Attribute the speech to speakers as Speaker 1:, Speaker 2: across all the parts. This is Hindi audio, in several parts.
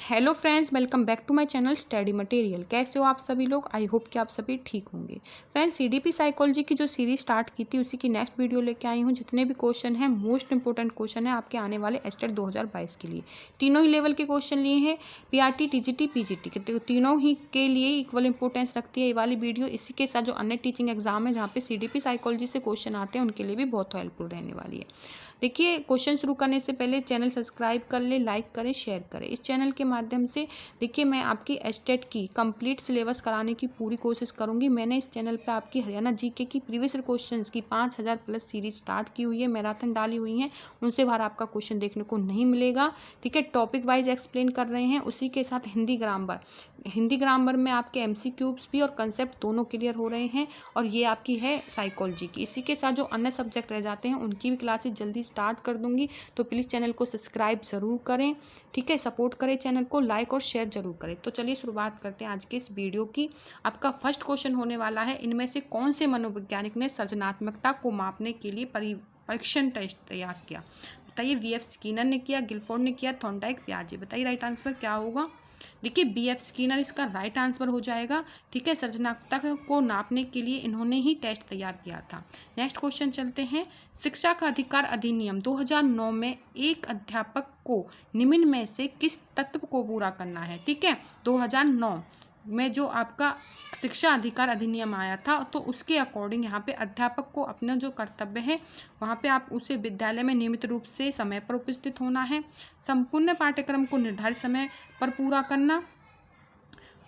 Speaker 1: Hello friends, welcome back to my channel study material. कैसे हो आप सभी लोग? आई होप कि आप सभी ठीक होंगे। फ्रेंड्स, सीडीपी साइकोलॉजी की जो सीरीज स्टार्ट की थी उसी की नेक्स्ट वीडियो लेके आई हूँ। जितने भी क्वेश्चन हैं, मोस्ट इंपॉर्टेंट क्वेश्चन है आपके आने वाले एस्टेट 2022 के लिए। तीनों ही लेवल के क्वेश्चन लिए हैं, पीआरटी, टीजीटी, पीजीटी के तीनों ही के लिए इक्वल इंपॉर्टेंस रखती है ये वाली वीडियो। इसी के साथ जो अन्य टीचिंग एग्जाम है जहाँ पे सीडीपी साइकोलॉजी से क्वेश्चन आते हैं उनके लिए भी बहुत हेल्पफुल रहने वाली है। देखिए, क्वेश्चन शुरू करने से पहले चैनल सब्सक्राइब कर ले, लाइक करें, शेयर करें। इस चैनल के माध्यम से देखिए मैं आपकी एस्टेट की कंप्लीट सिलेबस कराने की पूरी कोशिश करूंगी। मैंने इस चैनल पे आपकी हरियाणा जीके की प्रीवियस क्वेश्चंस की 5000 प्लस सीरीज स्टार्ट की हुई है, मैराथन डाली हुई है। उनसे बाहर आपका क्वेश्चन देखने को नहीं मिलेगा। ठीक है, टॉपिक वाइज एक्सप्लेन कर रहे हैं। उसी के साथ हिंदी ग्रामर में आपके एमसीक्यूज भी और कंसेप्ट दोनों क्लियर हो रहे हैं। और ये आपकी है साइकोलॉजी की। इसी के साथ जो अन्य सब्जेक्ट रह जाते हैं उनकी भी क्लासेस जल्दी स्टार्ट कर दूंगी, तो प्लीज़ चैनल को सब्सक्राइब ज़रूर करें। ठीक है, सपोर्ट करें चैनल को, लाइक और शेयर जरूर करें। तो चलिए शुरुआत करते हैं आज के इस वीडियो की। आपका फर्स्ट क्वेश्चन होने वाला है, इनमें से कौन से मनोवैज्ञानिक ने सृजनात्मकता को मापने के लिए परीक्षण टेस्ट तैयार किया? बताइए, वीएफ स्किनर ने किया, गिलफोर्ड ने किया, थॉर्नडाइक, पियाजे। बताइए राइट आंसर क्या होगा? देखिए, बीएफ स्किनर इसका राइट आंसर हो जाएगा। ठीक है, सृजनात्मकता को नापने के लिए इन्होंने ही टेस्ट तैयार किया था। नेक्स्ट क्वेश्चन चलते हैं। शिक्षा का अधिकार अधिनियम 2009 में एक अध्यापक को निम्न में से किस तत्व को पूरा करना है? ठीक है, 2009 में जो आपका शिक्षा अधिकार अधिनियम आया था, तो उसके अकॉर्डिंग यहाँ पे अध्यापक को अपना जो कर्तव्य है वहाँ पे आप उसे विद्यालय में नियमित रूप से समय पर उपस्थित होना है, संपूर्ण पाठ्यक्रम को निर्धारित समय पर पूरा करना,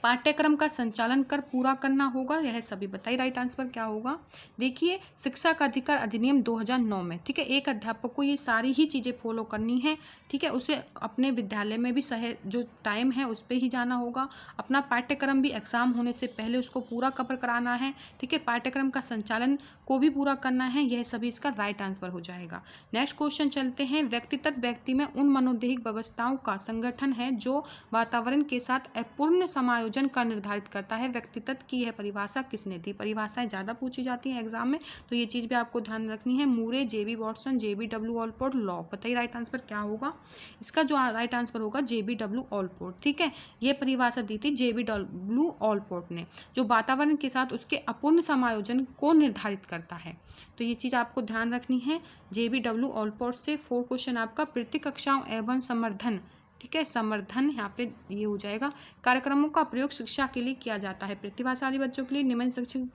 Speaker 1: पाठ्यक्रम का संचालन कर पूरा करना होगा। यह सभी बताइए राइट आंसर क्या होगा? देखिए, शिक्षा का अधिकार अधिनियम 2009 में, ठीक है, एक अध्यापक को ये सारी ही चीज़ें फॉलो करनी है। ठीक है, उसे अपने विद्यालय में भी जो टाइम है उस पर ही जाना होगा। अपना पाठ्यक्रम भी एग्जाम होने से पहले उसको पूरा कवर कराना है। ठीक है, पाठ्यक्रम का संचालन को भी पूरा करना है। यह सभी इसका राइट आंसर हो जाएगा। नेक्स्ट क्वेश्चन चलते हैं। व्यक्तित्व व्यक्ति में उन मनोदैहिक व्यवस्थाओं का संगठन है जो वातावरण के साथ अपूर्ण समायोजन का निर्धारित करता है। व्यक्तित्व की यह परिभाषा किसने दी? परिभाषाएं ज़्यादा पूछी जाती हैं एग्जाम में, तो ये चीज़ भी आपको ध्यान रखनी है। मूरे, जेबी वॉटसन, जेबी डब्ल्यू ऑलपोर्ट, लॉ। बताइए राइट आंसर क्या होगा? इसका जो राइट आंसर होगा जेबी डब्ल्यू ऑलपोर्ट। ठीक है, ये परिभाषा दी थी जेबी डब्ल्यू ऑलपोर्ट ने, जो वातावरण के साथ उसके अपूर्ण समायोजन को निर्धारित करता है। तो ये चीज़ आपको ध्यान रखनी है। जेबी डब्ल्यू ऑलपोर्ट से 4 क्वेश्चन आपका प्रतिकक्षाओं एवं समर्थन, ठीक है, समर्थन यहाँ पे ये हो जाएगा। कार्यक्रमों का प्रयोग शिक्षा के लिए किया जाता है। प्रतिभाशाली बच्चों के लिए, निम्न शैक्षिक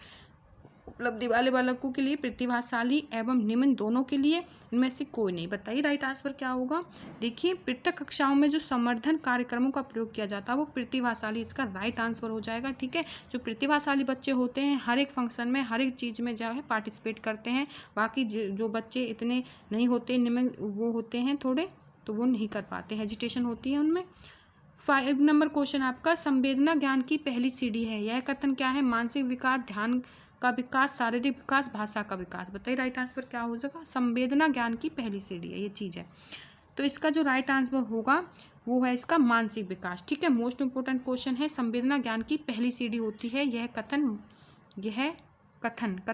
Speaker 1: उपलब्धि वाले बालकों के लिए, प्रतिभाशाली एवं निम्न दोनों के लिए, इनमें से कोई नहीं। बताइए राइट आंसर क्या होगा? देखिए, पृथक कक्षाओं में जो समर्थन कार्यक्रमों का प्रयोग किया जाता है वो प्रतिभाशाली, इसका राइट आंसर हो जाएगा। ठीक है, जो प्रतिभाशाली बच्चे होते हैं हर एक फंक्शन में, हर एक चीज़ में जो है पार्टिसिपेट करते हैं। बाकी जो बच्चे इतने नहीं होते, निम्न वो होते हैं थोड़े, तो वो नहीं कर पाते, हेजिटेशन होती है उनमें। 5 नंबर क्वेश्चन आपका, संवेदना ज्ञान की पहली सीढ़ी है। यह कथन क्या है? मानसिक विकास, ध्यान का विकास, शारीरिक विकास, भाषा का विकास। बताइए राइट आंसर क्या हो जाएगा? संवेदना ज्ञान की पहली सीढ़ी है, ये चीज़ है। तो इसका जो राइट आंसर होगा वो है इसका मानसिक विकास। ठीक है, मोस्ट इंपोर्टेंट क्वेश्चन है। संवेदना ज्ञान की पहली सीढ़ी होती है। यह कथन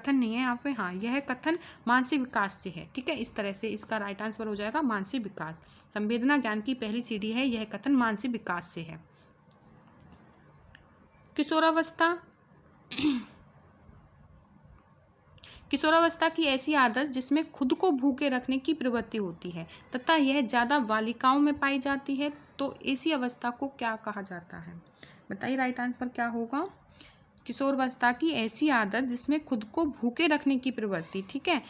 Speaker 1: नहीं है यहाँ पे, हाँ, यह कथन मानसिक विकास से है। ठीक है, इस तरह से इसका राइट आंसर हो जाएगा मानसिक विकास। संवेदना ज्ञान की पहली सीढ़ी है, यह कथन मानसिक विकास से है। किशोरावस्था की ऐसी आदत जिसमें खुद को भूखे रखने की प्रवृत्ति होती है तथा यह ज़्यादा बालिकाओं में पाई जाती है, तो ऐसी अवस्था को क्या कहा जाता है? बताइए राइट आंसर क्या होगा? किशोरावस्था की ऐसी आदत जिसमें खुद को भूखे रखने की प्रवृत्ति, ठीक है,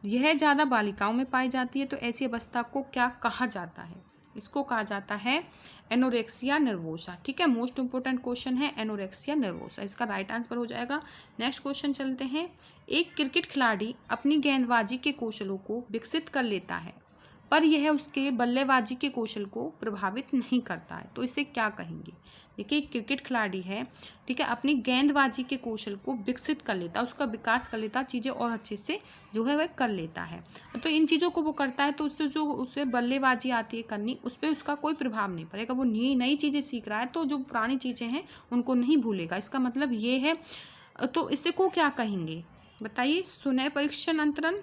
Speaker 1: यह ज़्यादा बालिकाओं में पाई जाती है, तो ऐसी अवस्था को क्या कहा जाता है? इसको कहा जाता है एनोरेक्सिया नर्वोसा। ठीक है, मोस्ट इंपोर्टेंट क्वेश्चन है एनोरेक्सिया नर्वोसा, इसका राइट आंसर हो जाएगा। नेक्स्ट क्वेश्चन चलते हैं। एक क्रिकेट खिलाड़ी अपनी गेंदबाजी के कौशलों को विकसित कर लेता है पर यह उसके बल्लेबाजी के कौशल को प्रभावित नहीं करता है, तो इसे क्या कहेंगे? देखिए, क्रिकेट खिलाड़ी है, ठीक है, अपनी गेंदबाजी के कौशल को विकसित कर लेता है, उसका विकास कर लेता है, चीज़ें और अच्छे से जो है वह कर लेता है। तो इन चीज़ों को वो करता है तो उससे जो उसे बल्लेबाजी आती है करनी, उस पर उसका कोई प्रभाव नहीं पड़ेगा। वो नई चीज़ें सीख रहा है तो जो पुरानी चीज़ें हैं उनको नहीं भूलेगा, इसका मतलब ये है। तो इसे को क्या कहेंगे? बताइए। सुनय परीक्षण अंतरण,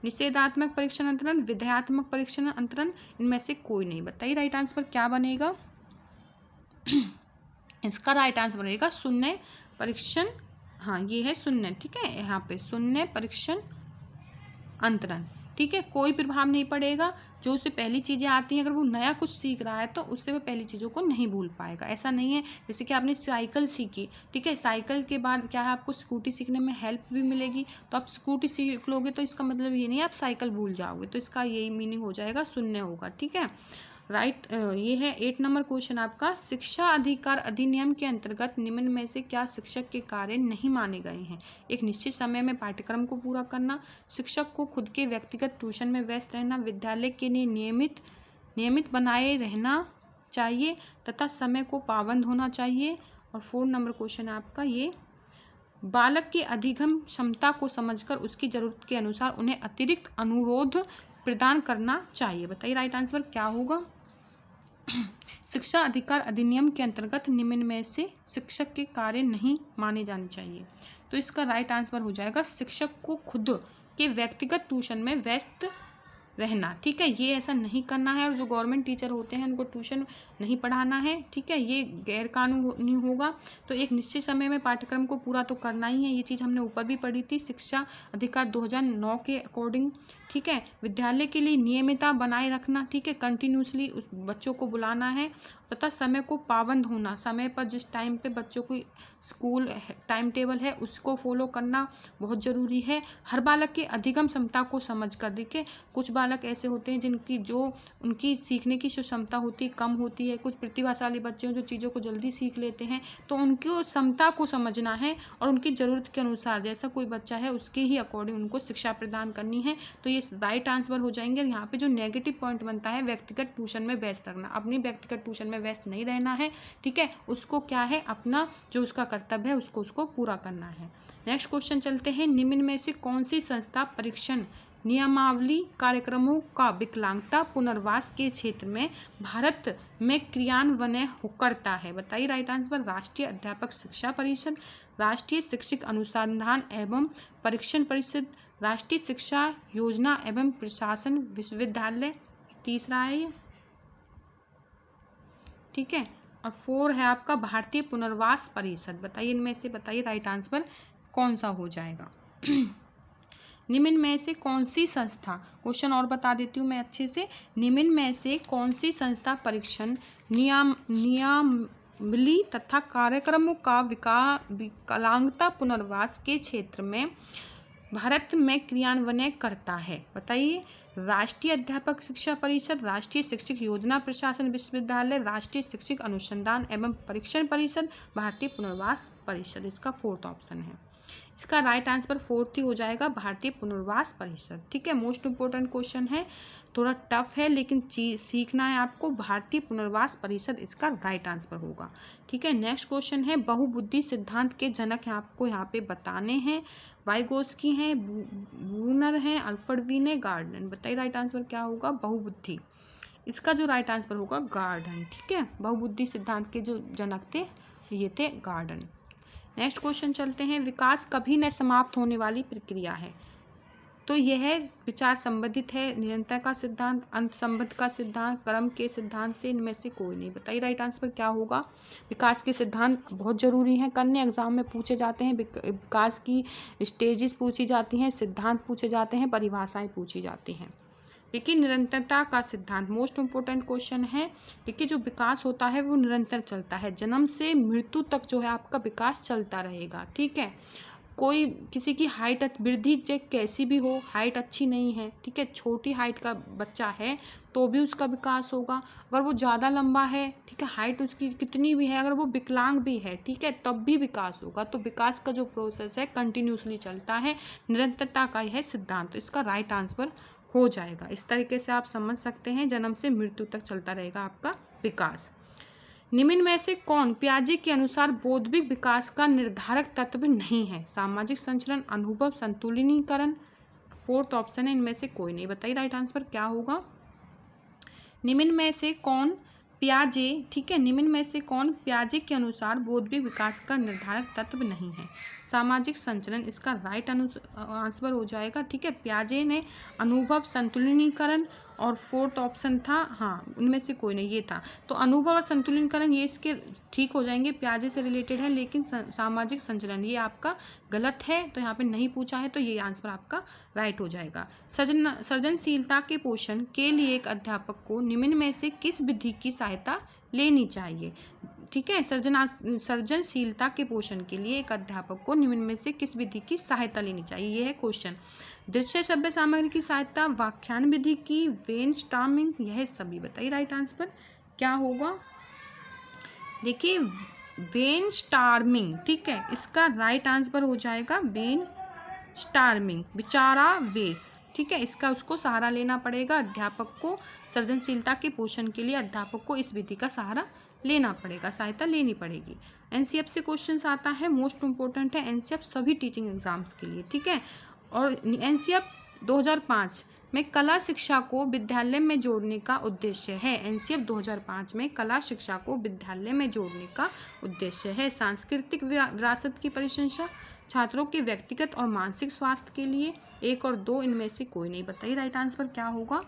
Speaker 1: निषेधात्मक परीक्षण अंतरण, विधेयात्मक परीक्षण अंतरण, इनमें से कोई नहीं। बताइए राइट आंसर क्या बनेगा? इसका राइट आंसर रहेगा शून्य परीक्षण। हाँ, ये है शून्य, ठीक है, यहाँ पे शून्य परीक्षण अंतरण, ठीक है। कोई प्रभाव नहीं पड़ेगा, जो उसे पहली चीज़ें आती हैं, अगर वो नया कुछ सीख रहा है तो उससे वो पहली चीज़ों को नहीं भूल पाएगा। ऐसा नहीं है जैसे कि आपने साइकिल सीखी, ठीक है, साइकिल के बाद क्या है, आपको स्कूटी सीखने में हेल्प भी मिलेगी, तो आप स्कूटी सीख लोगे तो इसका मतलब ये नहीं आप साइकिल भूल जाओगे, तो इसका यही मीनिंग हो जाएगा, शून्य होगा, ठीक है। राइट, ये है 8 नंबर क्वेश्चन आपका। शिक्षा अधिकार अधिनियम के अंतर्गत निम्न में से क्या शिक्षक के कार्य नहीं माने गए हैं? एक निश्चित समय में पाठ्यक्रम को पूरा करना, शिक्षक को खुद के व्यक्तिगत ट्यूशन में व्यस्त रहना, विद्यालय के लिए नियमित बनाए रहना चाहिए तथा समय को पाबंद होना चाहिए। और 4 नंबर क्वेश्चन आपका ये, बालक की अधिगम क्षमता को समझकर उसकी जरूरत के अनुसार उन्हें अतिरिक्त अनुरोध प्रदान करना चाहिए। बताइए राइट आंसर क्या होगा? शिक्षा अधिकार अधिनियम के अंतर्गत निम्न में से शिक्षक के कार्य नहीं माने जाने चाहिए, तो इसका राइट आंसर हो जाएगा शिक्षक को खुद के व्यक्तिगत ट्यूशन में व्यस्त रहना, ठीक है, ये ऐसा नहीं करना है। और जो गवर्नमेंट टीचर होते हैं उनको ट्यूशन नहीं पढ़ाना है, ठीक है, ये गैर कानूनी होगा। तो एक निश्चित समय में पाठ्यक्रम को पूरा तो करना ही है, ये चीज़ हमने ऊपर भी पढ़ी थी शिक्षा अधिकार 2009 के अकॉर्डिंग, ठीक है। विद्यालय के लिए नियमितता बनाए रखना, ठीक है, कंटिन्यूसली उस बच्चों को बुलाना है तथा समय को पाबंद होना, समय पर जिस टाइम पे बच्चों को स्कूल टाइम टेबल है उसको फॉलो करना बहुत ज़रूरी है। हर बालक की अधिगम क्षमता को समझ कर, देखिए कुछ बालक ऐसे होते हैं जिनकी जो उनकी सीखने की जो क्षमता होती है कम होती है, कुछ प्रतिभाशाली बच्चे हैं जो चीज़ों को जल्दी सीख लेते हैं, तो उनकी क्षमता को समझना है और उनकी ज़रूरत के अनुसार जैसा कोई बच्चा है उसके ही अकॉर्डिंग उनको शिक्षा प्रदान करनी है। तो ये राइट आंसर हो जाएंगे। और यहाँ पे जो नेगेटिव पॉइंट बनता है व्यक्तिगत ट्यूशन में व्यस्त रखना, अपनी व्यक्तिगत ट्यूशन में व्यस्त नहीं रहना है, ठीक है, उसको क्या है अपना जो उसका कर्तव्य है उसको पूरा करना है। नेक्स्ट क्वेश्चन चलते हैं, निम्न में से कौन सी संस्था परीक्षण नियमावली कार्यक्रमों का विकलांगता पुनर्वास के क्षेत्र में भारत में क्रियान्वयन करता है? बताइए राइट आंसर। राष्ट्रीय अध्यापक शिक्षा परिषद, राष्ट्रीय शिक्षक अनुसंधान एवं परीक्षण परिषद, राष्ट्रीय शिक्षा योजना एवं प्रशासन विश्वविद्यालय, तीसरा है ये, ठीक है। और 4 है आपका भारतीय पुनर्वास परिषद। बताइए इनमें से, बताइए राइट आंसर कौन सा हो जाएगा? निम्न में से कौन सी संस्था, क्वेश्चन और बता देती हूँ मैं अच्छे से, निम्न में से कौन सी संस्था परीक्षण नियमावली तथा कार्यक्रमों का विकलांगता पुनर्वास के क्षेत्र में भारत में क्रियान्वयन करता है? बताइए। राष्ट्रीय अध्यापक शिक्षा परिषद, राष्ट्रीय शिक्षक योजना प्रशासन विश्वविद्यालय, राष्ट्रीय शिक्षक अनुसंधान एवं परीक्षण परिषद, भारतीय पुनर्वास परिषद, इसका 4th ऑप्शन है। इसका राइट आंसर 4th ही हो जाएगा, भारतीय पुनर्वास परिषद, ठीक है। मोस्ट इंपोर्टेंट क्वेश्चन है, थोड़ा टफ है लेकिन सीखना है आपको। भारतीय पुनर्वास परिषद इसका राइट आंसर होगा, ठीक है। नेक्स्ट क्वेश्चन है, बहुबुद्धि सिद्धांत के जनक आपको यहाँ पे बताने हैं। वाइगोस्की हैं, ब्रूनर हैं, अल्फ्रेड वीन है, गार्डन। बताइए राइट आंसर क्या होगा? बहुबुद्धि, इसका जो राइट आंसर होगा गार्डन, ठीक है। बहुबुद्धि सिद्धांत के जो जनक थे ये थे गार्डन। नेक्स्ट क्वेश्चन चलते हैं, विकास कभी न समाप्त होने वाली प्रक्रिया है? तो यह है विचार संबंधित है, निरंतर का सिद्धांत, अंत संबंध का सिद्धांत, क्रम के सिद्धांत से इनमें से कोई नहीं। बताइए राइट आंसर क्या होगा? विकास के सिद्धांत बहुत ज़रूरी हैं, करने एग्जाम में पूछे जाते हैं। विकास की स्टेजेस पूछी जाती हैं, सिद्धांत पूछे जाते हैं, परिभाषाएं पूछी जाती हैं। देखिए निरंतरता का सिद्धांत मोस्ट इम्पोर्टेंट क्वेश्चन है। देखिए जो विकास होता है वो निरंतर चलता है, जन्म से मृत्यु तक जो है आपका विकास चलता रहेगा, ठीक है। कोई किसी की हाइट वृद्धि कैसी भी हो, हाइट अच्छी नहीं है, ठीक है, छोटी हाइट का बच्चा है तो भी उसका विकास होगा। अगर वो ज़्यादा लंबा है, ठीक है, हाइट उसकी कितनी भी है, अगर वो विकलांग भी है, ठीक है, तब भी विकास होगा। तो विकास का जो प्रोसेस है कंटिन्यूसली चलता है, निरंतरता का यह सिद्धांत, तो इसका राइट आंसर हो जाएगा। इस तरीके से आप समझ सकते हैं, जन्म से मृत्यु तक चलता रहेगा आपका विकास। निम्न में से कौन पियाजे के अनुसार बौद्धिक विकास का निर्धारक तत्व नहीं है? सामाजिक संचरण, अनुभव, संतुलिनीकरण, 4th ऑप्शन है, इनमें से कोई नहीं। बताइए राइट आंसर क्या होगा? निम्न में से कौन पियाजे, ठीक है, निम्न में से कौन पियाजे के अनुसार बौद्धिक विकास का निर्धारक तत्व नहीं है? सामाजिक संचलन, इसका राइट आंसर हो जाएगा। ठीक है, पियाजे ने अनुभव संतुलिनीकरण, और फोर्थ ऑप्शन था, हाँ उनमें से कोई नहीं, ये था। तो अनुभव और संतुलिनीकरण ये इसके ठीक हो जाएंगे, पियाजे से रिलेटेड है, लेकिन सामाजिक संचलन ये आपका गलत है, तो यहाँ पे नहीं पूछा है, तो ये आंसर आपका राइट हो जाएगा। सृजनशीलता के पोषण के लिए एक अध्यापक को निम्न में से किस विधि की सहायता लेनी चाहिए? ठीक है, सृजनशीलता के पोषण के लिए एक अध्यापक को निम्न में से किस विधि की सहायता लेनी चाहिए, ये है क्वेश्चन। दृश्य श्रव्य सामग्री की सहायता, व्याख्यान विधि की, ब्रेनस्टॉर्मिंग, यह सभी। बताइए राइट आंसर क्या होगा? देखिए ब्रेनस्टॉर्मिंग, ठीक है, इसका राइट आंसर हो जाएगा ब्रेनस्टॉर्मिंग, विचारावेश। ठीक है, इसका उसको सहारा लेना पड़ेगा अध्यापक को, सृजनशीलता के पोषण के लिए अध्यापक को इस विधि का सहारा लेना पड़ेगा, सहायता लेनी पड़ेगी। एनसीएफ से क्वेश्चंस आता है, मोस्ट इम्पोर्टेंट है एनसीएफ सभी टीचिंग एग्जाम्स के लिए। ठीक है, और एनसीएफ 2005 में कला शिक्षा को विद्यालय में जोड़ने का उद्देश्य है। एनसीएफ 2005 में कला शिक्षा को विद्यालय में जोड़ने का उद्देश्य है। सांस्कृतिक विरासत की प्रशंसा, छात्रों के व्यक्तिगत और मानसिक स्वास्थ्य के लिए, 1 और 2 इनमें से कोई नहीं। बताइए राइट आंसर क्या होगा?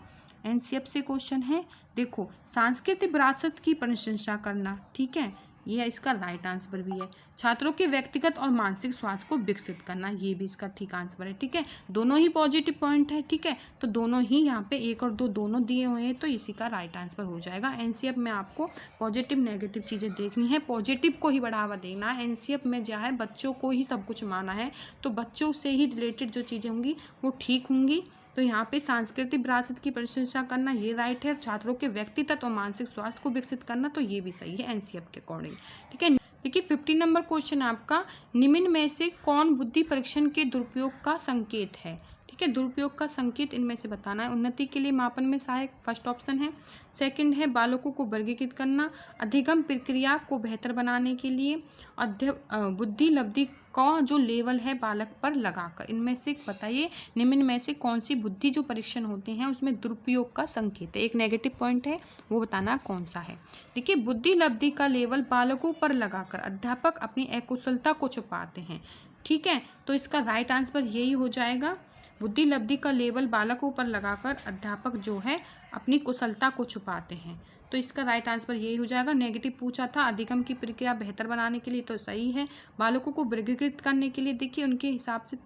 Speaker 1: एनसीएफ से क्वेश्चन है, देखो सांस्कृतिक विरासत की प्रशंसा करना, ठीक है, ये इसका राइट आंसर भी है। छात्रों के व्यक्तिगत और मानसिक स्वास्थ्य को विकसित करना, ये भी इसका ठीक आंसर है। ठीक है, दोनों ही पॉजिटिव पॉइंट है। ठीक है, तो दोनों ही यहाँ पे 1 और 2 दोनों दिए हुए हैं, तो इसी का राइट आंसर हो जाएगा। एनसीएफ में आपको पॉजिटिव नेगेटिव चीज़ें देखनी है, पॉजिटिव को ही बढ़ावा देना है। एनसीएफ में जो है बच्चों को ही सब कुछ माना है, तो बच्चों से ही रिलेटेड जो चीज़ें होंगी वो ठीक होंगी। तो यहाँ पे सांस्कृतिक विरासत की प्रशंसा करना ये राइट है, छात्रों के व्यक्तिगत और मानसिक स्वास्थ्य को विकसित करना, तो ये भी सही है एनसीएफ के अकॉर्डिंग। ठीक है, देखिए 50 नंबर क्वेश्चन आपका, निम्न में से कौन बुद्धि परीक्षण के दुरुपयोग का संकेत है? ठीक है, दुरुपयोग का संकेत इनमें से बताना है। उन्नति के लिए मापन में सहायक, फर्स्ट ऑप्शन है। सेकंड है बालकों को वर्गीकृत करना, अधिगम प्रक्रिया को बेहतर बनाने के लिए, बुद्धि लब्धि का जो लेवल है बालक पर लगाकर। इनमें से बताइए निम्न में से कौन सी बुद्धि जो परीक्षण होते हैं उसमें दुरुपयोग का संकेत है। एक नेगेटिव पॉइंट है, वो बताना कौन सा है। देखिए बुद्धि लब्धि का लेवल बालकों पर लगाकर अध्यापक अपनी अकुशलता को छुपाते हैं। ठीक है, तो इसका राइट आंसर यही हो जाएगा, बुद्धि लब्धि का लेवल बालकों पर लगाकर अध्यापक जो है अपनी कुशलता को छुपाते हैं, तो इसका राइट आंसर यही हो जाएगा। नेगेटिव पूछा था, अधिगम की प्रक्रिया बेहतर बनाने के लिए, तो सही है। बालकों को वर्गीकृत करने के लिए देखिए उनके हिसाब से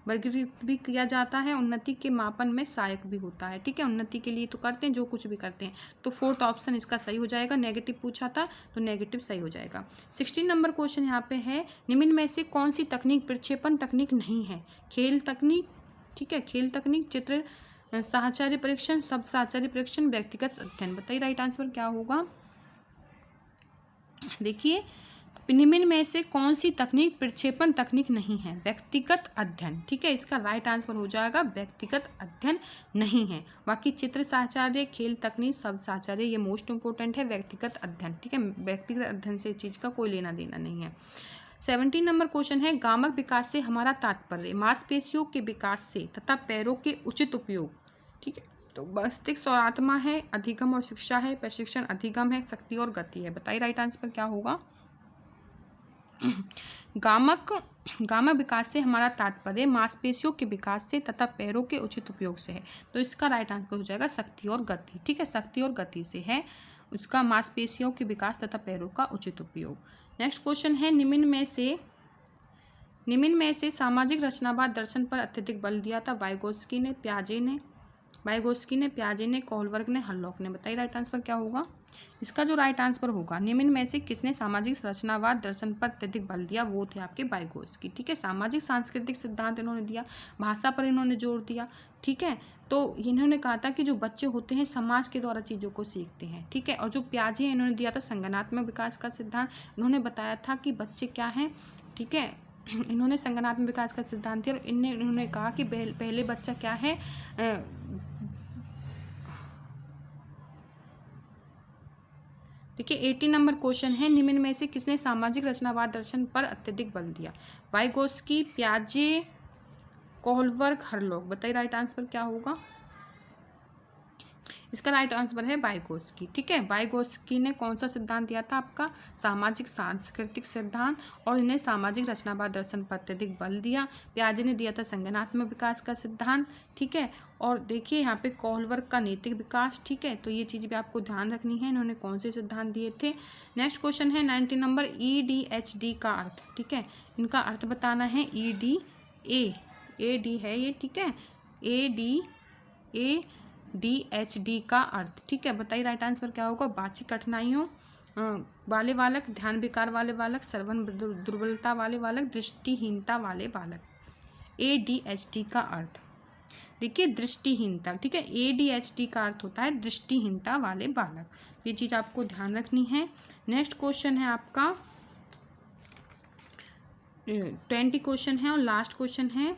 Speaker 1: वर्गीकृत भी किया जाता है, उन्नति के मापन में सहायक भी होता है। ठीक है, उन्नति के लिए तो करते हैं जो कुछ भी करते हैं, तो फोर्थ ऑप्शन इसका सही हो जाएगा। नेगेटिव पूछा था तो नेगेटिव सही हो जाएगा। 16 नंबर क्वेश्चन यहाँ पे है, निम्न में से कौन सी तकनीक प्रक्षेपण तकनीक नहीं है? खेल तकनीक, ठीक है, खेल तकनीक, चित्र साहचर्य परीक्षण, शब्द साहचर्य परीक्षण, व्यक्तिगत अध्ययन। बताइए राइट आंसर क्या होगा? देखिए निम्न में से कौन सी तकनीक प्रक्षेपण तकनीक नहीं है? व्यक्तिगत अध्ययन। ठीक है, इसका राइट आंसर हो जाएगा व्यक्तिगत अध्ययन नहीं है। बाकी चित्र साहचर्य, खेल तकनीक, शब्द साहचर्य ये मोस्ट इंपोर्टेंट है। व्यक्तिगत अध्ययन, ठीक है, व्यक्तिगत अध्ययन से चीज़ का कोई लेना देना नहीं है। 17 नंबर क्वेश्चन है, गामक विकास से हमारा तात्पर्य मांसपेशियों के विकास से तथा पैरों के उचित उपयोग। ठीक है, तो मस्तिष्क और आत्मा है, अधिगम और शिक्षा है, प्रशिक्षण अधिगम है, शक्ति और गति है। बताइए राइट आंसर क्या होगा? गामक विकास से हमारा तात्पर्य मांसपेशियों के विकास से तथा पैरों के उचित उपयोग से है, तो इसका राइट आंसर हो जाएगा शक्ति और गति। ठीक है, शक्ति और गति से है उसका मांसपेशियों के विकास तथा पैरों का उचित उपयोग। नेक्स्ट क्वेश्चन है, निम्न में से सामाजिक रचनावाद दर्शन पर अत्यधिक बल दिया था? वाइगोत्स्की ने, पियाजे ने, कोहलबर्ग ने, हरलॉक ने। बताइए राइट आंसर क्या होगा? इसका जो राइट आंसर होगा, निम्न में से किसने सामाजिक रचनावाद दर्शन पर अत्यधिक बल दिया? वो थे आपके वाइगोत्स्की। ठीक है, सामाजिक सांस्कृतिक सिद्धांत इन्होंने दिया, भाषा पर इन्होंने जोर दिया। ठीक है, तो इन्होंने कहा था कि जो बच्चे होते हैं समाज के द्वारा चीज़ों को सीखते हैं। ठीक है, और जो पियाजे इन्होंने दिया था संज्ञानात्मक विकास का सिद्धांत, इन्होंने बताया था कि बच्चे क्या हैं। ठीक है, इन्होंने संज्ञानात्मक विकास का सिद्धांत दिया और इन्होंने कहा कि पहले बच्चा क्या है, देखिए 80 नंबर क्वेश्चन है, निम्न में से किसने सामाजिक रचनावाद दर्शन पर अत्यधिक बल दिया? वाइगोत्स्की, पियाजे, कोहलबर्ग, हरलॉक। बताइए राइट आंसर क्या होगा? इसका राइट आंसर है वाइगोत्स्की। ठीक है, वाइगोत्स्की ने कौन सा सिद्धांत दिया था आपका, सामाजिक सांस्कृतिक सिद्धांत, और इन्हें सामाजिक रचनावाद दर्शन पर अत्यधिक बल दिया। पियाजे ने दिया था संज्ञानात्मक विकास का सिद्धांत। ठीक है, और देखिए यहाँ पे कोहलबर्ग का नैतिक विकास। ठीक है, तो ये चीज़ भी आपको ध्यान रखनी है, इन्होंने कौन से सिद्धांत दिए थे। नेक्स्ट क्वेश्चन है 90 नंबर, EDHD का अर्थ। ठीक है, इनका अर्थ बताना है। EDA है ये। ठीक है, ADHD का अर्थ। ठीक है, बताइए राइट आंसर क्या होगा। बातचीत कठिनाइयों वाले बालक, ध्यान विकार वाले बालक, श्रवण दुर्बलता वाले बालक, दृष्टिहीनता वाले बालक। ADHD का अर्थ देखिए दृष्टिहीनता। ठीक है, ADHD का अर्थ होता है दृष्टिहीनता वाले बालक। ये चीज़ आपको ध्यान रखनी है। नेक्स्ट क्वेश्चन है आपका 20 क्वेश्चन है और लास्ट क्वेश्चन है।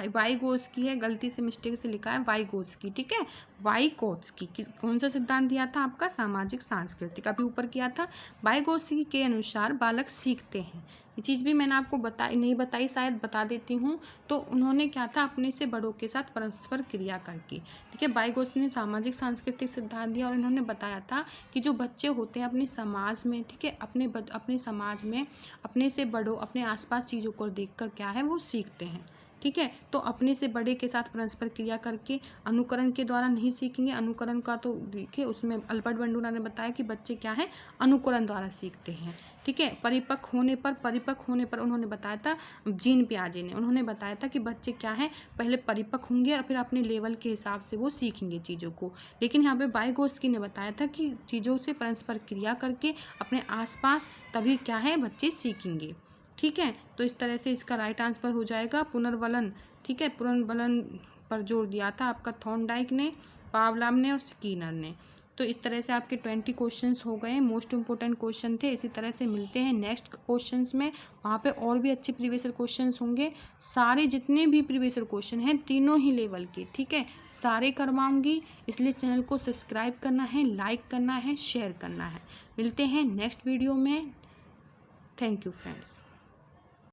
Speaker 1: वाइगोत्स्की है, गलती से मिस्टेक से लिखा है वाइगोत्स्की। ठीक है, वाइगोत्स्की कौन सा सिद्धांत दिया था आपका, सामाजिक सांस्कृतिक, अभी ऊपर किया था। वाइगोत्स्की के अनुसार बालक सीखते हैं। ये चीज़ भी मैंने आपको नहीं बताई, शायद बता देती हूँ। तो उन्होंने क्या था, अपने से बड़ों के साथ परस्पर क्रिया करके। ठीक है, वाइगोत्स्की ने सामाजिक सांस्कृतिक सिद्धांत दिया और इन्होंने बताया था कि जो बच्चे होते हैं अपने समाज में, ठीक है, अपने समाज में अपने से बड़ों, अपने आसपास चीज़ों को देखकर क्या है वो सीखते हैं। ठीक है, तो अपने से बड़े के साथ परस्पर क्रिया करके, अनुकरण के द्वारा नहीं सीखेंगे। अनुकरण का तो देखिए उसमें अल्बर्ट बंडूरा ने बताया कि बच्चे क्या है अनुकरण द्वारा सीखते हैं। ठीक है, परिपक्व होने पर उन्होंने बताया था, जीन पियाजे ने उन्होंने बताया था कि बच्चे क्या है पहले परिपक्व होंगे और फिर अपने लेवल के हिसाब से वो सीखेंगे चीज़ों को। लेकिन यहाँ पे वाइगोत्स्की ने बताया था कि चीज़ों से परस्पर क्रिया करके अपने आसपास, तभी क्या है बच्चे सीखेंगे। ठीक है, तो इस तरह से इसका राइट आंसर हो जाएगा पुनर्वलन। ठीक है, पुनर्वलन पर जोर दिया था आपका थॉर्नडाइक ने, पावलाव ने और स्किनर ने। तो इस तरह से आपके 20 क्वेश्चंस हो गए, मोस्ट इंपॉर्टेंट क्वेश्चन थे। इसी तरह से मिलते हैं नेक्स्ट क्वेश्चंस में, वहाँ पे और भी अच्छे प्रीवियस ईयर क्वेश्चंस होंगे। सारे जितने भी प्रीवियस ईयर क्वेश्चन हैं तीनों ही लेवल के, ठीक है, सारे करवाऊंगी। इसलिए चैनल को सब्सक्राइब करना है, लाइक करना है, शेयर करना है। मिलते हैं नेक्स्ट वीडियो में। Thank you friends.